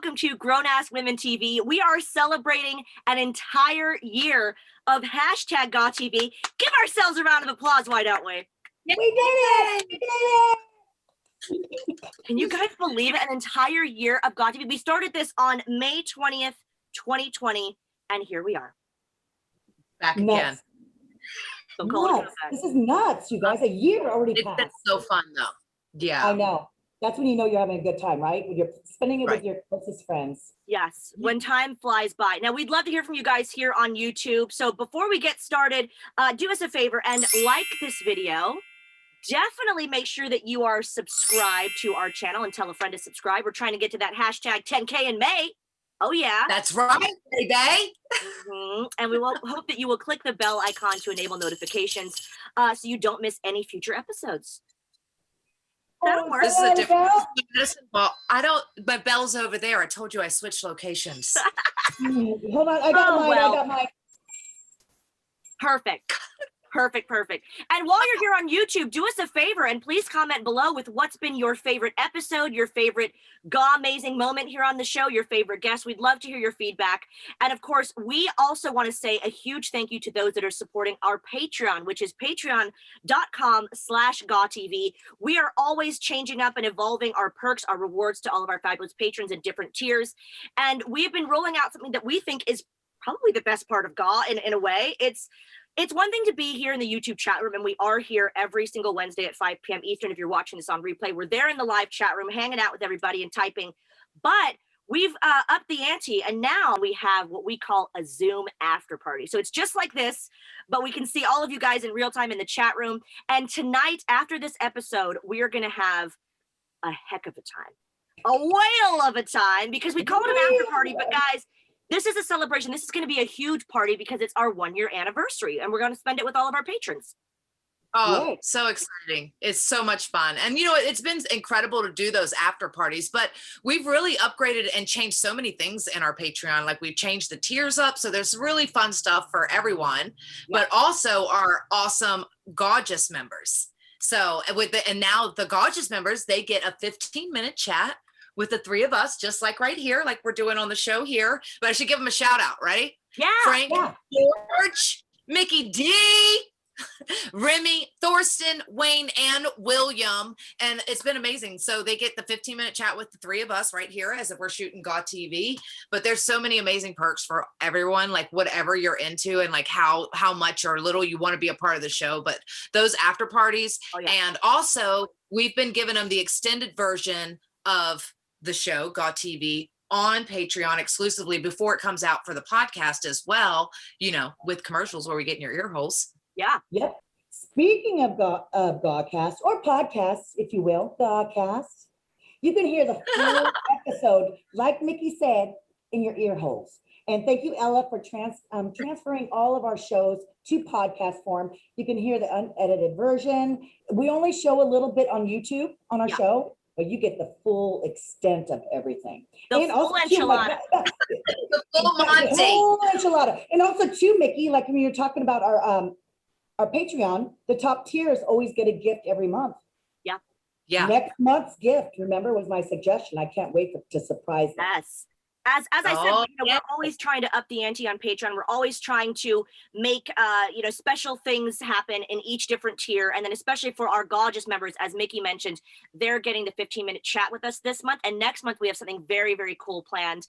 welcome to Grown Ass Women TV. We are celebrating an entire year of hashtag GAW TV. Give ourselves a round of applause, why don't we? We did it! We did it! Can you guys believe it? An entire year of GAW TV. We started this on May 20th, 2020, and here we are. Back again. So nuts. This is nuts, you guys. A year already passed. It's been so fun, though. Yeah. I know. That's when you know you're having a good time, right? When you're spending it with your closest friends. Yes, when time flies by. Now, we'd love to hear from you guys here on YouTube. So before we get started, do us a favor and like this video. Definitely make sure that you are subscribed to our channel and tell a friend to subscribe. We're trying to get to that hashtag 10K in May. Oh, yeah. That's right, baby. And we will hope that you will click the bell icon to enable notifications so you don't miss any future episodes. That'll work. This is a different well, I don't, my bell's over there. I told you I switched locations. Hold on, I got mine. I got mine. Perfect. Perfect. And while you're here on YouTube, do us a favor and please comment below with what's been your favorite episode, your favorite GAW amazing moment here on the show, your favorite guest. We'd love to hear your feedback. And of course, we also want to say a huge thank you to those that are supporting our Patreon, which is patreon.com/GawTV. We are always changing up and evolving our perks, our rewards to all of our fabulous patrons in different tiers. And we've been rolling out something that we think is probably the best part of GAW in a way. It's one thing to be here in the YouTube chat room, and we are here every single Wednesday at 5 p.m. Eastern. If you're watching this on replay, we're there in the live chat room, hanging out with everybody and typing. But we've upped the ante, and now we have what we call a Zoom after party. So it's just like this, but we can see all of you guys in real time in the chat room. And tonight, after this episode, we are going to have a heck of a time, a whale of a time, because we call it an after party. But guys, this is a celebration. This is going to be a huge party because it's our 1-year anniversary, and we're going to spend it with all of our patrons. Oh, so exciting. It's so much fun. And you know, it's been incredible to do those after parties, but we've really upgraded and changed so many things in our Patreon. Like we've changed the tiers up. So there's really fun stuff for everyone, but also our awesome gorgeous members. So and now the gorgeous members, they get a 15-minute chat with the three of us, just like right here, like we're doing on the show here. But I should give them a shout out, right? Yeah. Frank, George, Mickey D, Remy, Thorsten, Wayne, and William. And it's been amazing. So they get the 15-minute chat with the three of us right here as if we're shooting GAW TV. But there's so many amazing perks for everyone, like whatever you're into and like how much or little you want to be a part of the show. But those after parties. And also we've been giving them the extended version of the show GAW TV on Patreon exclusively before it comes out for the podcast as well, you know, with commercials where we get in your ear holes. Yeah. Yep. Speaking of GAWcast or podcasts, if you will, GAWcast, you can hear the full episode, like Mickey said, in your ear holes. And thank you, Ella, for transferring all of our shows to podcast form. You can hear the unedited version. We only show a little bit on YouTube on our show, but you get the full extent of everything. The and full enchilada. The full Monty. The whole enchilada. And also too, Mickey, like when you're talking about our Patreon, the top tiers always get a gift every month. Yeah. Next month's gift, remember, was my suggestion. I can't wait to surprise them. Yes. As I said, you know, we're always trying to up the ante on Patreon. We're always trying to make, you know, special things happen in each different tier. And then especially for our gorgeous members, as Mickey mentioned, they're getting the 15-minute chat with us this month. And next month, we have something very, very cool planned.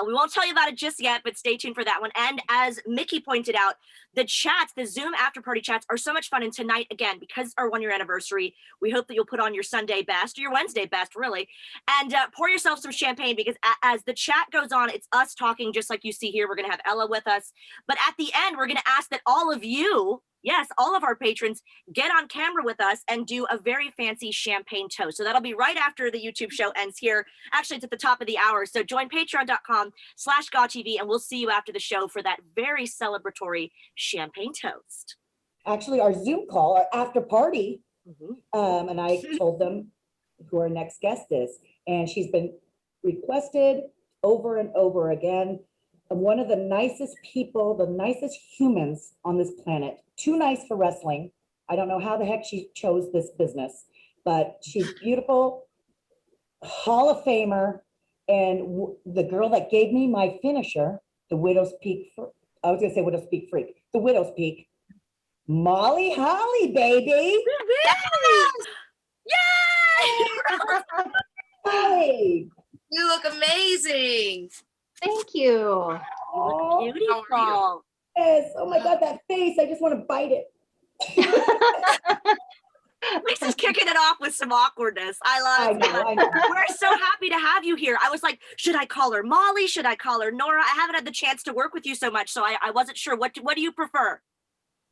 We won't tell you about it just yet, but stay tuned for that one. And as Mickey pointed out, the chats, the Zoom after party chats are so much fun. And tonight, again, because it's our 1-year anniversary, we hope that you'll put on your Sunday best or your Wednesday best, really, and pour yourself some champagne, because as the chat goes on, it's us talking just like you see here. We're going to have Ella with us. But at the end, we're going to ask that all of you, yes, all of our patrons, get on camera with us and do a very fancy champagne toast. So that'll be right after the YouTube show ends here. Actually, it's at the top of the hour. So join patreon.com/GawTV and we'll see you after the show for that very celebratory champagne toast. Actually, our Zoom call, our after party, and I told them who our next guest is. And she's been requested over and over again. One of the nicest people, the nicest humans on this planet. Too nice for wrestling. I don't know how the heck she chose this business, but she's beautiful, Hall of Famer, And the girl that gave me my finisher, the Widow's Peak, I was gonna say Widow's Peak Freak, the Widow's Peak, Molly Holly, baby. Yay! Molly. You look amazing. Thank you. Oh, Beautiful. yes. Oh my God, that face. I just want to bite it. Lisa's kicking it off with some awkwardness. I love it. I know. We're so happy to have you here. I was like, should I call her Molly? Should I call her Nora? I haven't had the chance to work with you so much, so I wasn't sure. What do you prefer?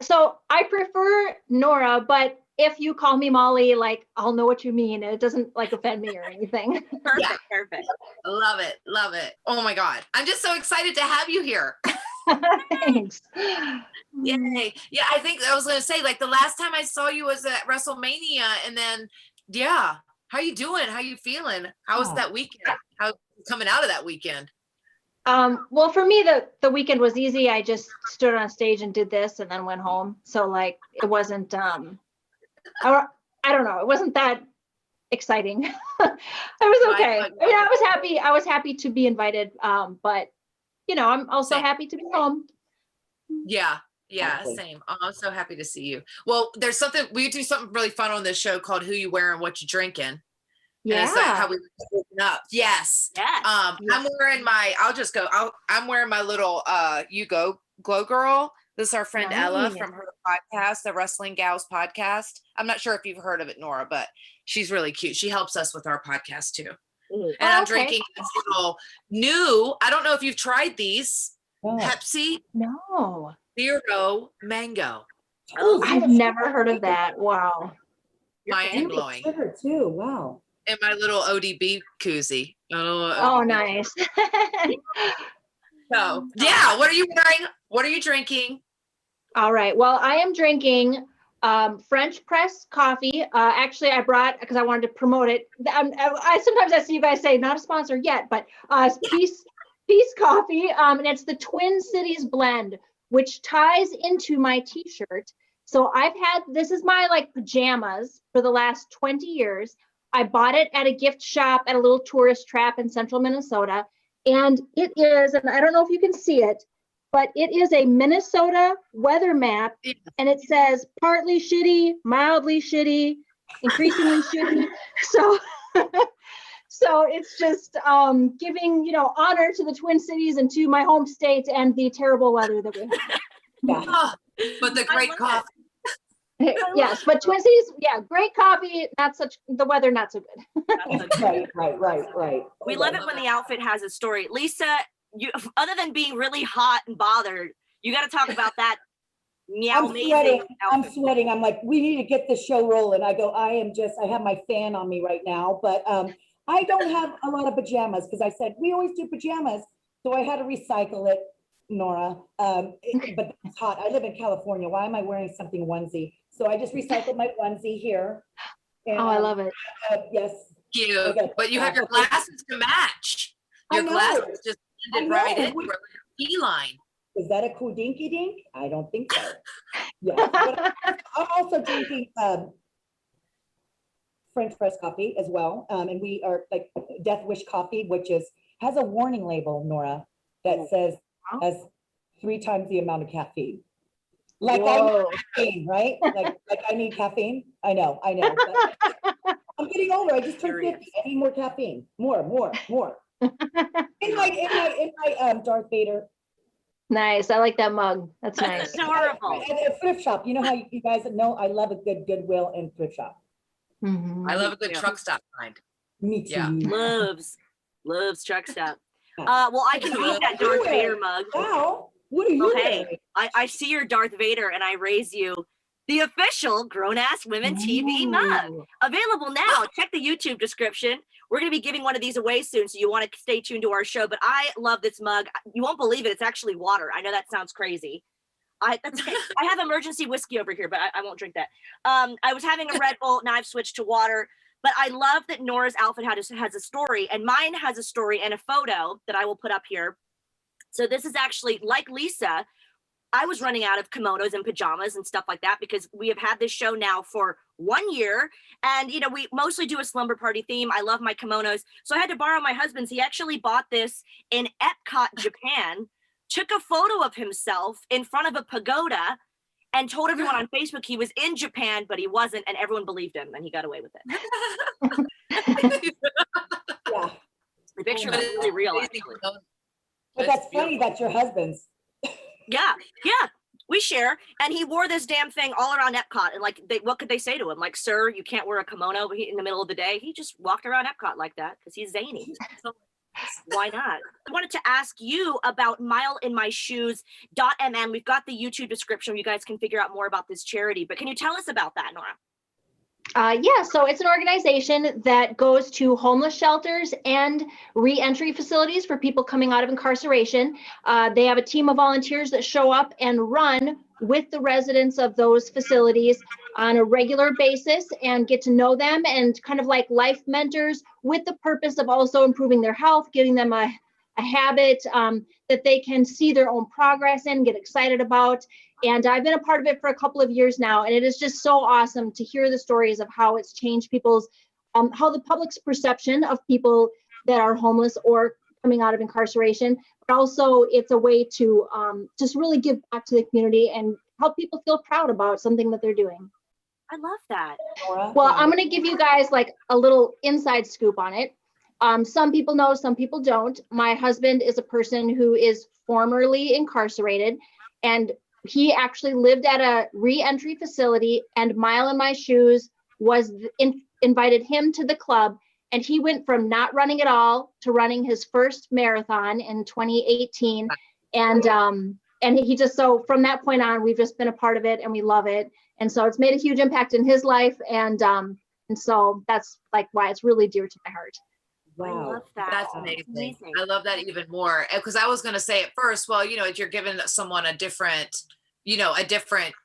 So I prefer Nora, but if you call me Molly, like I'll know what you mean, and it doesn't like offend me or anything. Perfect, perfect. Love it. Love it. Oh my God. I'm just so excited to have you here. Thanks. Yay. Yeah, I think I was going to say, like, the last time I saw you was at WrestleMania, and then, yeah. How you doing? How you feeling? How was that weekend? How coming out of that weekend? Well, for me, the weekend was easy. I just stood on stage and did this and then went home. So like, it wasn't, I don't know. It wasn't that exciting. It was okay. Right. I mean, I was happy to be invited. But you know, I'm also Same. happy to be home. Yeah. Yeah, Exactly. same. Oh, I'm so happy to see you. Well, there's something, we do something really fun on this show called Who You Wearing, What You Drinking. And it's like how we open up. Yes. Yes. I'm wearing my, I'm wearing my little You Go Glow Girl. This is our friend Ella Nice. from her podcast, the Wrestling Gals podcast. I'm not sure if you've heard of it, Nora, but she's really cute. She helps us with our podcast too. Ooh. And I'm okay. drinking this little new, I don't know if you've tried these, Oh. Pepsi No, Zero Mango. Oh, I've never heard of that. Wow. Mind blowing. Sugar too. Wow. And my little ODB koozie. Oh, nice. So, yeah, what are you wearing? What are you drinking? All right. Well, I am drinking French press coffee. Actually, I brought, because I wanted to promote it. I sometimes I see you guys say not a sponsor yet, but Peace Coffee, and it's the Twin Cities blend, which ties into my t-shirt. So this is my like pajamas for the last 20 years. I bought it at a gift shop at a little tourist trap in central Minnesota. And it is, and I don't know if you can see it, but it is a Minnesota weather map. And it says partly shitty, mildly shitty, increasingly shitty. So it's just giving, honor to the Twin Cities and to my home state and the terrible weather that we have. Yeah. Oh, but the great love coffee. Yes, but Twin Cities, yeah, great coffee, the weather not so good. Right. We love it when the outfit has a story. Lisa, you other than being really hot and bothered, you got to talk about that I'm amazing sweating. I'm outfit. sweating. I'm like, we need to get this show rolling. I go, I have my fan on me right now, but I don't have a lot of pajamas because I said we always do pajamas. So I had to recycle it, Nora. But it's hot. I live in California. Why am I wearing something onesie? So I just recycled my onesie here. And, Oh, I love it. yes. Cute. Okay. But you have your glasses to match. I Your know. glasses just I ended right know. in. You're like a beeline. Is that a cool dinky dink? I don't think so. Yeah. But I'm also drinking French press coffee as well. And we are like Death Wish coffee, which has a warning label, Nora, that says has 3 times the amount of caffeine. Like I need caffeine, right? Like I need caffeine. I know. But I'm getting older. I just turned 50. I need more caffeine. More. In my Darth Vader. Nice. I like that mug. That's nice. Adorable. At a thrift shop. You know how you guys know I love a good Goodwill and thrift shop. Mhm. I love a good Yeah. truck stop kind. Me too. Yeah. Loves truck stop. Well, I can use that Darth Vader mug. Wow. What are you Okay. wearing? I see your Darth Vader and I raise you the official Grown Ass Women TV mug. Ooh. Available now. Check the YouTube description. We're going to be giving one of these away soon, so you want to stay tuned to our show. But I love this mug. You won't believe it. It's actually water. I know that sounds crazy. I have emergency whiskey over here, but I won't drink that. I was having a Red Bull, now I've switched to water. But I love that Nora's outfit has a story, and mine has a story and a photo that I will put up here. So this is actually, like Lisa, I was running out of kimonos and pajamas and stuff like that because we have had this show now for one year. And, we mostly do a slumber party theme. I love my kimonos. So I had to borrow my husband's. He actually bought this in Epcot, Japan, took a photo of himself in front of a pagoda and told everyone on Facebook he was in Japan, but he wasn't. And everyone believed him and he got away with it. Yeah. The picture was really real, actually. But that's funny, that's your husband's. Yeah. We share. And he wore this damn thing all around Epcot. And what could they say to him? Like, sir, you can't wear a kimono in the middle of the day. He just walked around Epcot like that because he's zany. Why not? I wanted to ask you about Mile in My Shoes .mn. We've got the YouTube description where you guys can figure out more about this charity. But can you tell us about that, Nora? Yeah, so it's an organization that goes to homeless shelters and re-entry facilities for people coming out of incarceration. They have a team of volunteers that show up and run with the residents of those facilities on a regular basis and get to know them, and kind of like life mentors, with the purpose of also improving their health, giving them a habit that they can see their own progress in, get excited about. And I've been a part of it for a couple of years now, and it is just so awesome to hear the stories of how it's changed people's, how the public's perception of people that are homeless or coming out of incarceration, but also it's a way to just really give back to the community and help people feel proud about something that they're doing. I love that. Well, I'm going to give you guys like a little inside scoop on it. Some people know, some people don't. My husband is a person who is formerly incarcerated, and he actually lived at a re-entry facility, and Mile in My Shoes was invited him to the club, and he went from not running at all to running his first marathon in 2018. And he just, so from that point on, we've just been a part of it and we love it. And so it's made a huge impact in his life. And so that's like why it's really dear to my heart. Wow. I love that. That's amazing. I love that even more, because I was going to say at first, well, you're giving someone a different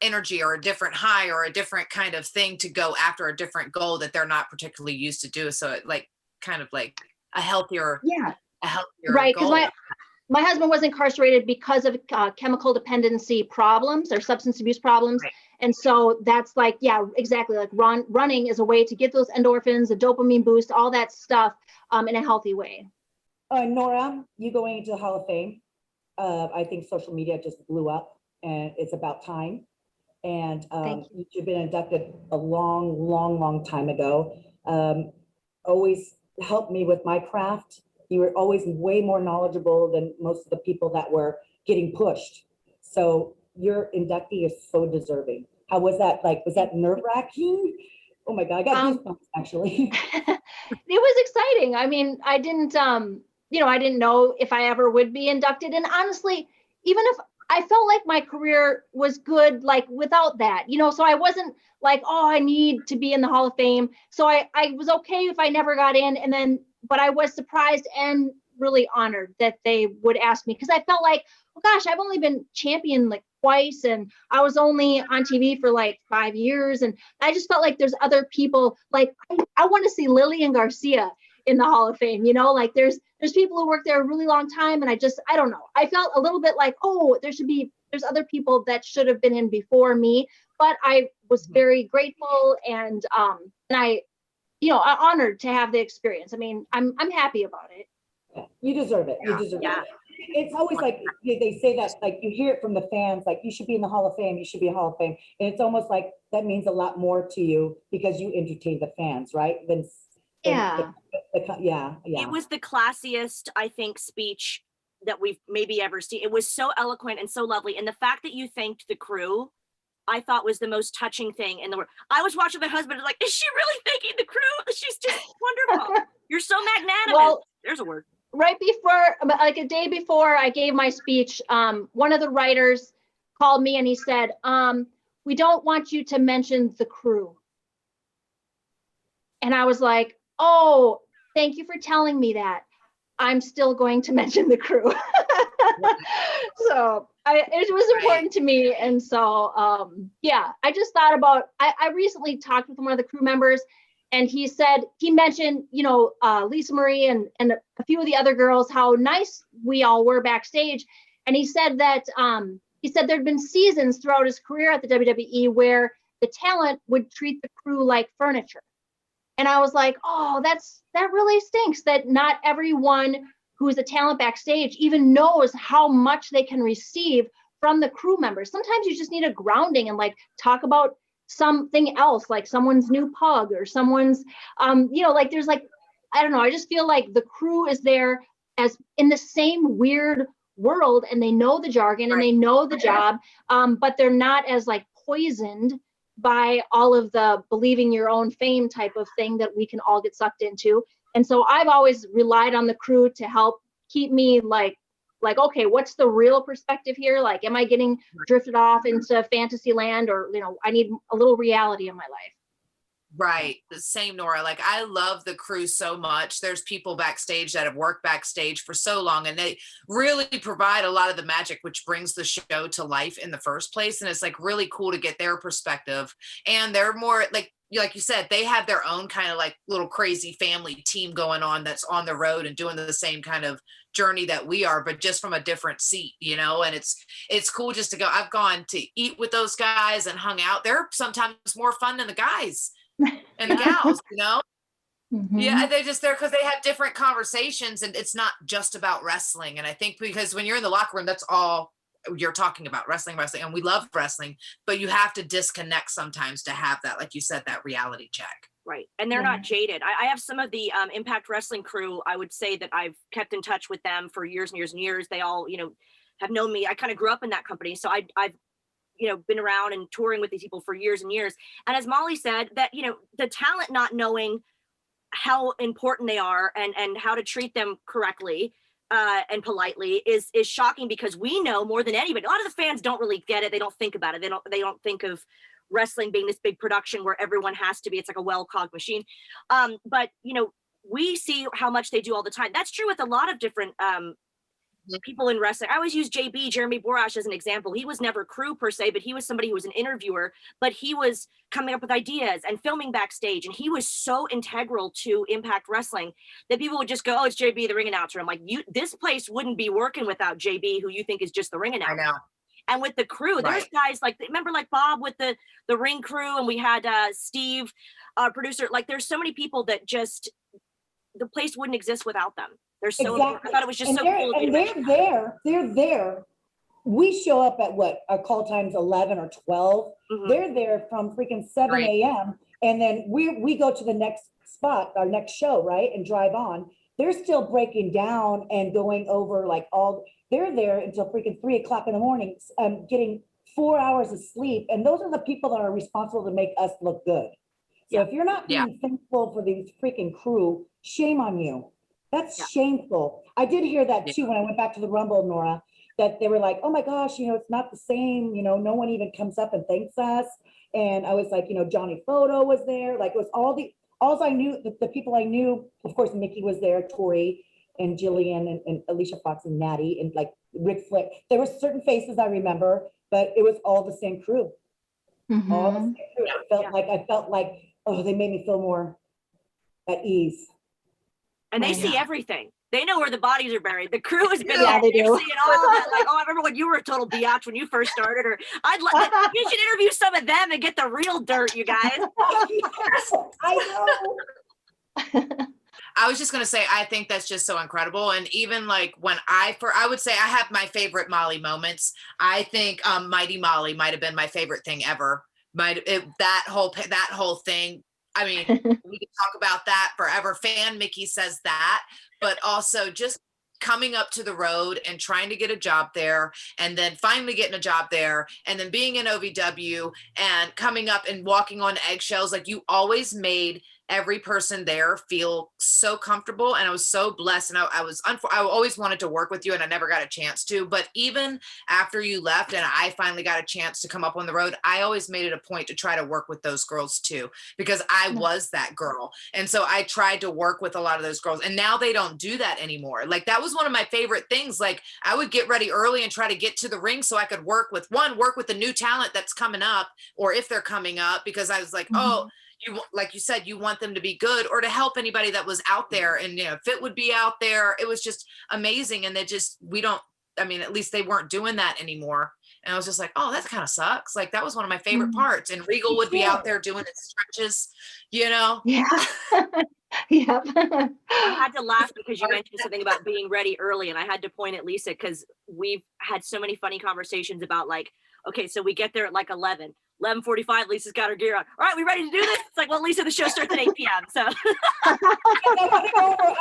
energy or a different high or a different kind of thing to go after a different goal that they're not particularly used to do. So it like kind of like a healthier right, goal. because my husband was incarcerated because of chemical dependency problems or substance abuse problems. Right. And so that's like, yeah, exactly. Like running is a way to get those endorphins, a dopamine boost, all that stuff in a healthy way. Nora, you going into the Hall of Fame. I think social media just blew up and it's about time. And you've been inducted a long time ago. Always helped me with my craft. You were always way more knowledgeable than most of the people that were getting pushed. So your inductee is so deserving. How was that? Like, was that nerve-wracking? Oh my God, I got goosebumps actually. It was exciting. I mean, I didn't know if I ever would be inducted. And honestly, even if I felt like my career was good, like without that, so I wasn't like, oh, I need to be in the Hall of Fame. So I was okay if I never got in, but I was surprised and really honored that they would ask me, because I felt like, oh gosh, I've only been champion like twice, and I was only on TV for like 5 years, and I just felt like there's other people, like I want to see Lillian Garcia in the Hall of Fame, like there's people who work there a really long time, and I don't know, I felt a little bit like, oh, there's other people that should have been in before me, but I was very grateful and I honored to have the experience. I mean, I'm happy about it. You deserve it. You deserve it. It's always like they say that, like you hear it from the fans, like you should be in the Hall of Fame, you should be in the Hall of Fame. And it's almost like that means a lot more to you because you entertain the fans, right? Yeah. It was the classiest, I think, speech that we've maybe ever seen. It was so eloquent and so lovely. And the fact that you thanked the crew, I thought was the most touching thing in the world. I was watching my husband like, is she really thanking the crew? She's just wonderful. You're so magnanimous. Well, there's a word. Right before, like a day before I gave my speech, one of the writers called me and he said, we don't want you to mention the crew. And I was like, oh, thank you for telling me that. I'm still going to mention the crew. So it was important to me. And so, I just thought about, I recently talked with one of the crew members, and he mentioned, Lisa Marie and a few of the other girls, how nice we all were backstage. And he said that, there'd been seasons throughout his career at the WWE where the talent would treat the crew like furniture. And I was like, oh, that really stinks that not everyone who is a talent backstage even knows how much they can receive from the crew members. Sometimes you just need a grounding and like talk about something else, like someone's new pug or someone's, like there's like, I don't know. I just feel like the crew is there as in the same weird world, and they know the jargon and they know the job, but they're not as like poisoned by all of the believing your own fame type of thing that we can all get sucked into. And so I've always relied on the crew to help keep me like, okay, what's the real perspective here? Like, am I getting drifted off into fantasy land, or, I need a little reality in my life. Right. The same, Nora. Like, I love the crew so much. There's people backstage that have worked backstage for so long, and they really provide a lot of the magic, which brings the show to life in the first place. And it's like really cool to get their perspective. And they're more like you said, they have their own kind of like little crazy family team going on that's on the road and doing the same kind of journey that we are, but just from a different seat, and it's cool just to go. I've gone to eat with those guys and hung out. They're sometimes more fun than the guys and the gals, Mm-hmm. Yeah, they're just there because they have different conversations, and it's not just about wrestling. And I think because when you're in the locker room, that's all you're talking about, wrestling, and we love wrestling, but you have to disconnect sometimes to have that, like you said, that reality check. Right. And they're not jaded. I have some of the Impact Wrestling crew. I would say that I've kept in touch with them for years and years and years. They all, have known me. I kind of grew up in that company. So I've been around and touring with these people for years and years. And as Molly said, that, the talent not knowing how important they are and how to treat them correctly and politely is shocking, because we know more than anybody. A lot of the fans don't really get it. They don't think about it. They don't think of wrestling being this big production where everyone has to be. It's like a well-cogged machine. But, we see how much they do all the time. That's true with a lot of different people in wrestling. I always use JB, Jeremy Borash, as an example. He was never crew per se, but he was somebody who was an interviewer, but he was coming up with ideas and filming backstage. And he was so integral to Impact Wrestling that people would just go, oh, it's JB, the ring announcer. I'm like, this place wouldn't be working without JB, who you think is just the ring announcer. I know. And with the crew, there's guys like, remember like Bob with the ring crew, and we had Steve, producer. Like, there's so many people that just, the place wouldn't exist without them. They're so important. I thought it was just so cool. And they're there. We show up at what our call time's 11 or 12. Mm-hmm. They're there from freaking 7 a.m. And then we go to the next spot, our next show, right? And drive on. They're still breaking down and going over like they're there until freaking 3 o'clock in the morning, getting 4 hours of sleep. And those are the people that are responsible to make us look good. So if you're not being thankful for these freaking crew, shame on you. That's shameful. I did hear that too when I went back to the Rumble, Nora, that they were like, oh my gosh, it's not the same. No one even comes up and thanks us. And I was like, Johnny Photo was there. Like, it was all I knew, the people I knew, of course, Mickey was there, Tori and Jillian and Alicia Fox and Natty and like Rick Flick. There were certain faces I remember, but it was all the same crew. Mm-hmm. All the same crew. I felt like, oh, they made me feel more at ease. And they see everything. They know where the bodies are buried. The crew has been there. They do. They're seeing all of that. Like, oh, I remember when you were a total biatch when you first started. Or you should interview some of them and get the real dirt, you guys. I know. I was just going to say, I think that's just so incredible. And even like when I would say I have my favorite Molly moments. I think Mighty Molly might have been my favorite thing ever. That whole thing. I mean, we can talk about that forever. Fan Mickey says that, but also just coming up to the road and trying to get a job there, and then finally getting a job there, and then being in OVW and coming up and walking on eggshells. Like, you always made every person there feel so comfortable, and I was so blessed. And I always wanted to work with you, and I never got a chance to. But even after you left and I finally got a chance to come up on the road, I always made it a point to try to work with those girls too, because I was that girl. And so I tried to work with a lot of those girls, and now they don't do that anymore. Like, that was one of my favorite things. Like, I would get ready early and try to get to the ring so I could work with the new talent that's coming up, or if they're coming up, because I was like, oh, like you said, you want them to be good, or to help anybody that was out there. And, Fit would be out there. It was just amazing. And at least they weren't doing that anymore. And I was just like, oh, that kind of sucks. Like that was one of my favorite parts. And Regal would be out there doing his stretches, you know? Yeah. Yep. I had to laugh because you mentioned something about being ready early, and I had to point at Lisa because we've had so many funny conversations about like, okay, so we get there at like 11:45, Lisa's got her gear on. All right, we ready to do this? It's like, well, Lisa, the show starts at 8 p.m. So I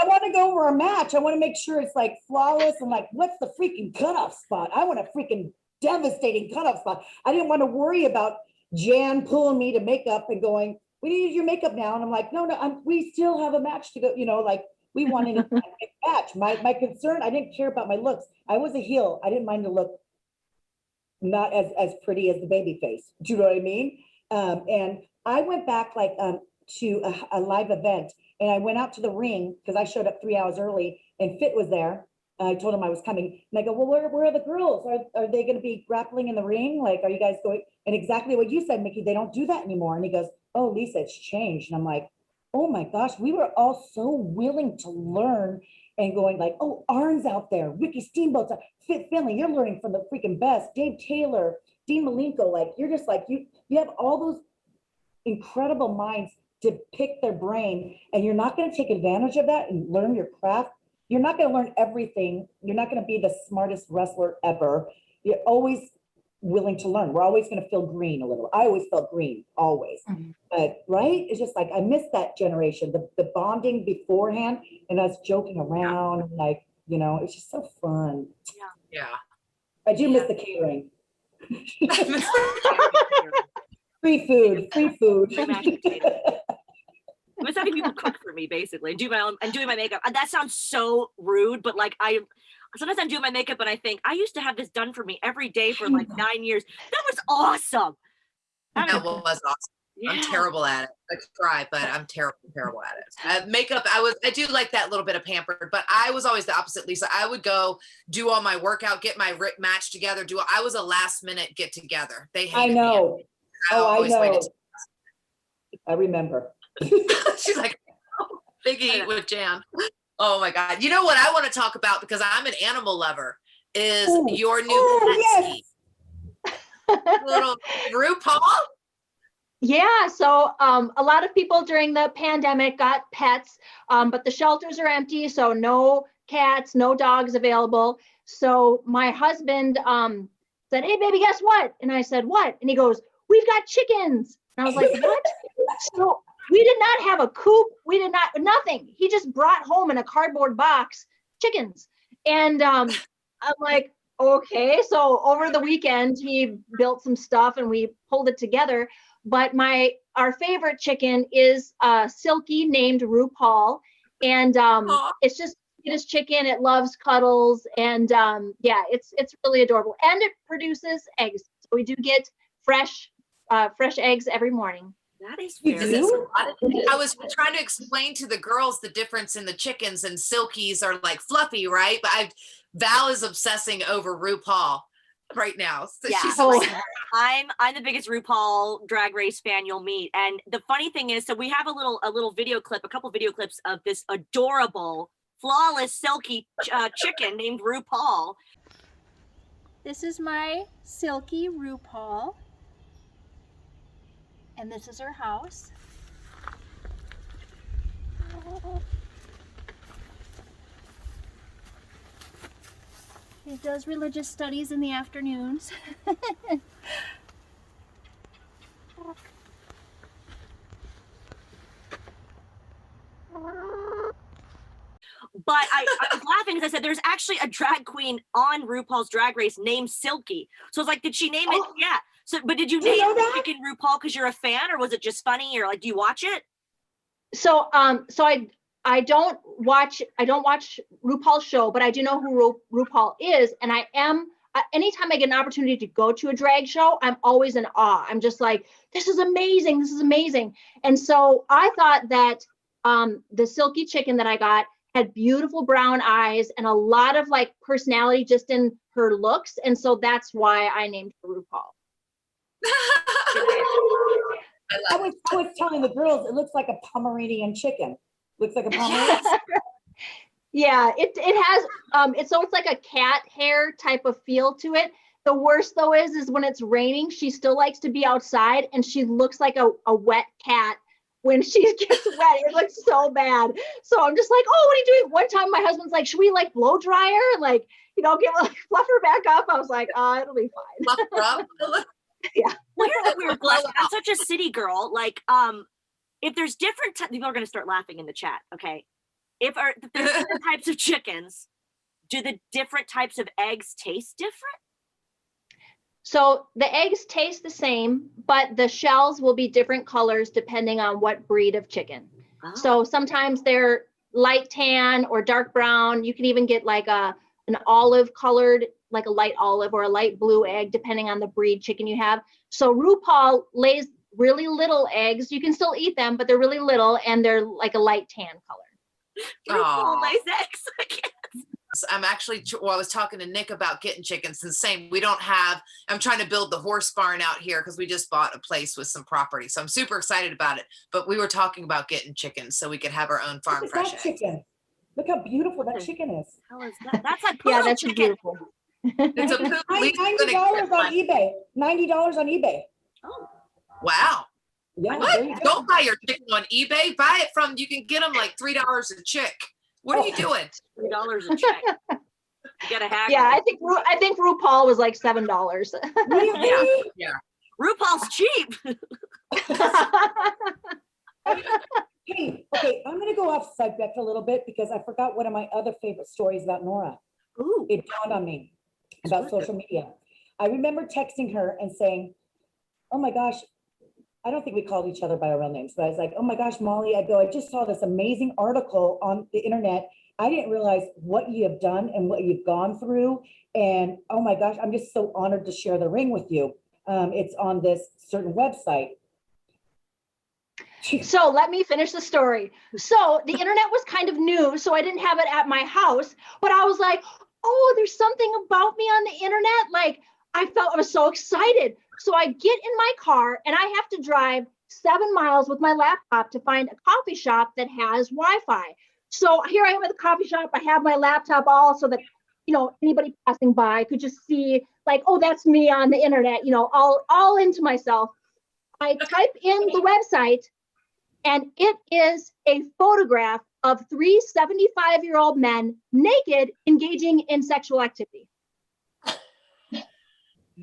want to go over a match. I want to make sure it's like flawless and like, what's the freaking cutoff spot? I want a freaking devastating cutoff spot. I didn't want to worry about Jan pulling me to makeup and going, we need to use your makeup now. And I'm like, no, we still have a match to go, you know, like we wanted a match. My concern, I didn't care about my looks. I was a heel. I didn't mind the look, not as pretty as the baby face. Do you know what I mean? And I went back like to a live event, and I went out to the ring because I showed up 3 hours early, and Fit was there. I told him I was coming, and I go, well, where are the girls? Are they going to be grappling in the ring? Like, are you guys going? And exactly what you said, Mickey, they don't do that anymore. And he goes, oh, Lisa, it's changed. And I'm like, oh my gosh, we were all so willing to learn and going like, oh, Arn's out there, Ricky Steamboat's out, Fit Finley, you're learning from the freaking best, Dave Taylor, Dean Malenko, like, you're just like, you have all those incredible minds to pick their brain, and you're not going to take advantage of that and learn your craft. You're not going to learn everything. You're not going to be the smartest wrestler ever. You're always willing to learn. We're always going to feel green a little. I always felt green, always. But right, it's just like I miss that generation, the bonding beforehand, and us joking around, like, you know, it's just so fun. Yeah. I do miss the catering. Free food. I'm just having people cook for me basically, do my own and doing my makeup. And that sounds so rude, but like sometimes I'm doing my makeup and I think I used to have this done for me every day for like 9 years. That was awesome. That was awesome. Yeah. I'm terrible at it. I try, but I'm terrible at it. Makeup, I do like that little bit of pampered, but I was always the opposite, Lisa. I would go do all my workout, get my match together. I was a last minute get together. They hated I know. me. I know. I remember. She's like, oh, big eat with Jan. Oh my God. You know what I want to talk about, because I'm an animal lover, is your new yes. little RuPaul. Yeah, so a lot of people during the pandemic got pets, but the shelters are empty, so no cats, no dogs available. So my husband said, hey, baby, guess what? And I said, what? And he goes, we've got chickens. And I was like, what? So we did not have a coop. We did not, nothing. He just brought home in a cardboard box chickens. And I'm like, okay. So over the weekend, he built some stuff and we pulled it together. But our favorite chicken is Silky, named RuPaul. And it's just this chicken. It loves cuddles. And yeah, it's really adorable. And it produces eggs. So we do get fresh eggs every morning. That is very I was trying to explain to the girls the difference in the chickens, and Silkies are like fluffy, right? But Val is obsessing over RuPaul right now. So yeah. She's like, I'm the biggest RuPaul Drag Race fan you'll meet. And the funny thing is, so we have a couple video clips of this adorable, flawless, silky chicken named RuPaul. This is my Silky RuPaul. And this is her house. He does religious studies in the afternoons. But I was laughing because I said there's actually a drag queen on RuPaul's Drag Race named Silky. So I was like, did she name it? Yeah. So, but did you name the chicken RuPaul because you're a fan, or was it just funny, or like, do you watch it? So, I don't watch RuPaul's show, but I do know who RuPaul is, and I am. Anytime I get an opportunity to go to a drag show, I'm always in awe. I'm just like, this is amazing. This is amazing. And so I thought that the Silky chicken that I got had beautiful brown eyes and a lot of like personality just in her looks. And so that's why I named her RuPaul. I was telling the girls, it looks like a Pomeranian chicken. Looks like a Pomeranian. Yeah, it has it's like a cat hair type of feel to it. The worst though is when it's raining, she still likes to be outside and she looks like a wet cat when she gets wet. It looks so bad. So I'm just like, oh, what are you doing? One time my husband's like, should we like blow dryer? Like, fluff her back up. I was like, it'll be fine. Fluff her up. Yeah. Well, here's a weird question. I'm such a city girl. Like, if there's different, people are going to start laughing in the chat. Okay. If there's different types of chickens, do the different types of eggs taste different? So the eggs taste the same, but the shells will be different colors depending on what breed of chicken. Oh. So sometimes they're light tan or dark brown. You can even get like an olive colored, like a light olive or a light blue egg, depending on the breed chicken you have. So RuPaul lays really little eggs. You can still eat them, but they're really little and they're like a light tan color. RuPaul lays eggs. I'm actually, I was talking to Nick about getting chickens. The same, I'm trying to build the horse barn out here because we just bought a place with some property. So I'm super excited about it. But we were talking about getting chickens so we could have our own farm Look at fresh that eggs. chicken. Look how beautiful that chicken is. How is that? That's a poodle That's chicken. beautiful. It's a poodle. $90 on eBay. $90 on eBay. Oh, Wow. Yeah, there you What? go. Don't buy your chicken on eBay. Buy it from, you can get them like $3 a chick. What are you doing? $3 a check. You gotta haggle. Yeah, I think RuPaul was like $7. Really? Yeah. RuPaul's cheap. Hey, okay, I'm gonna go off subject a little bit because I forgot one of my other favorite stories about Nora. Ooh. It dawned on me about social media. I remember texting her and saying, oh my gosh, I don't think we called each other by our real names, but I was like, oh my gosh, Molly, I just saw this amazing article on the internet. I didn't realize what you have done and what you've gone through. And oh my gosh, I'm just so honored to share the ring with you. It's on this certain website. So let me finish the story. So the internet was kind of new, so I didn't have it at my house, but I was like, oh, there's something about me on the internet. Like I was so excited. So I get in my car and I have to drive 7 miles with my laptop to find a coffee shop that has Wi-Fi. So here I am at the coffee shop. I have my laptop all so that, anybody passing by could just see like, oh, that's me on the internet, all into myself. I type in the website and it is a photograph of 3 75-year-old men naked engaging in sexual activity.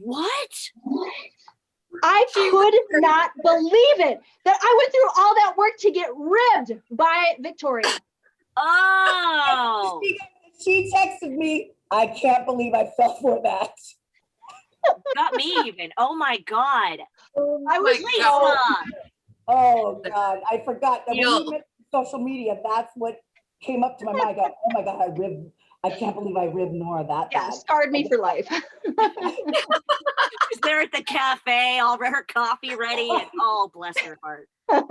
What? I could not believe it that I went through all that work to get ribbed by Victoria. Oh. She texted me, I can't believe I fell for that. Got me even. Oh my God. I was Lisa. Oh God, I forgot that when Yo. we met social media, that's what came up to my mind. I go, oh my God, I can't believe I ribbed Nora that Yeah, bad. scarred me for life. She's there at the cafe, all her coffee ready, and oh, bless her heart. Are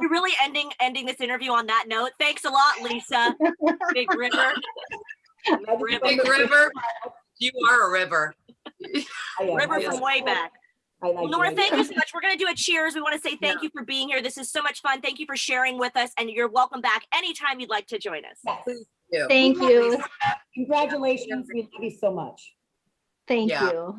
we really ending this interview on that note? Thanks a lot, Lisa. Big River. Big River. You are a river. I am. River from way back. Well, Nora, thank you so much. We're going to do a cheers. We want to say thank you for being here. This is so much fun. Thank you for sharing with us, and you're welcome back anytime you'd like to join us. Yes. Thank you. Congratulations. We love you so much. Thank Yeah. you.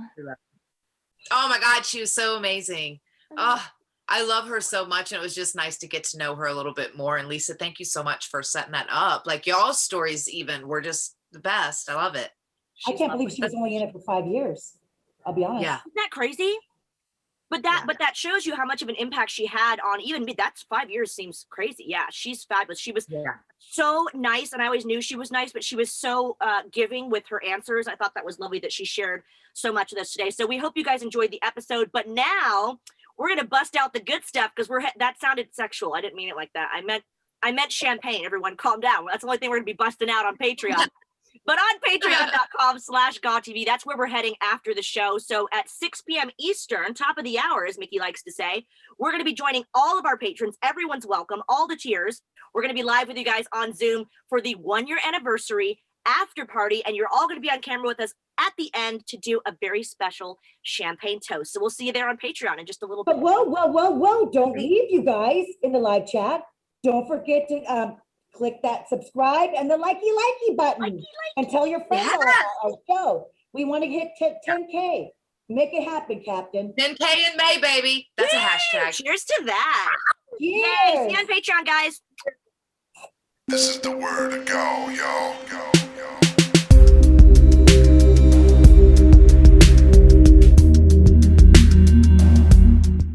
Oh my God, she was so amazing. Oh, I love her so much. And it was just nice to get to know her a little bit more. And Lisa, thank you so much for setting that up. Like y'all's stories even were just the best. I love it. I can't believe she was only in it for 5 years. I'll be honest. Yeah. Isn't that crazy? But that shows you how much of an impact she had on even me. That's 5 years seems crazy. Yeah, she's fabulous. She was so nice, and I always knew she was nice, but she was so giving with her answers. I thought that was lovely that she shared so much with us today. So we hope you guys enjoyed the episode. But now we're gonna bust out the good stuff because that sounded sexual. I didn't mean it like that. I meant champagne. Everyone, calm down. That's the only thing we're gonna be busting out on Patreon. But on patreon.com/GAW TV, that's where we're heading after the show. So at 6 p.m. Eastern, top of the hour, as Mickey likes to say, we're going to be joining all of our patrons. Everyone's welcome, all the tiers. We're going to be live with you guys on Zoom for the 1-year anniversary after party. And you're all going to be on camera with us at the end to do a very special champagne toast. So we'll see you there on Patreon in just a little bit. But whoa. Don't leave, you guys, in the live chat. Don't forget to click that subscribe and the likey button. And tell your friends about our show. We want to hit 10K. Make it happen, Captain. 10K in May, baby. That's a hashtag. Cheers to that. Yay. Cheers. See you on Patreon, guys. This is the word of GAW, y'all.